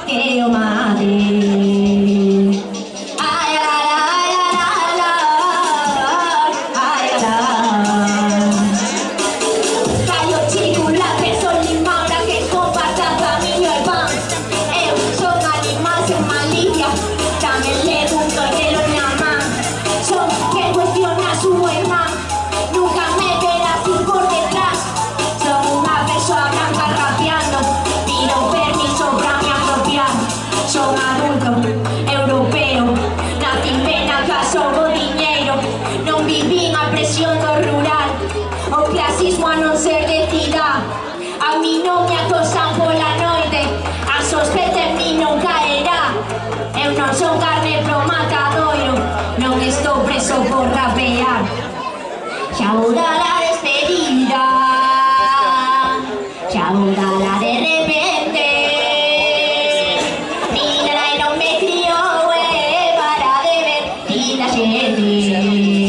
que yo maté. O clasismo a non ser de cidade. A mí non me acosan pola noite, a sospecha en mí non caerá. Eu non son carne pro matadoiro, non estou preso por rapear. Xa vou dar a despedida, xa vou dar a de repente. Mi nai non me criou para divertir a xente.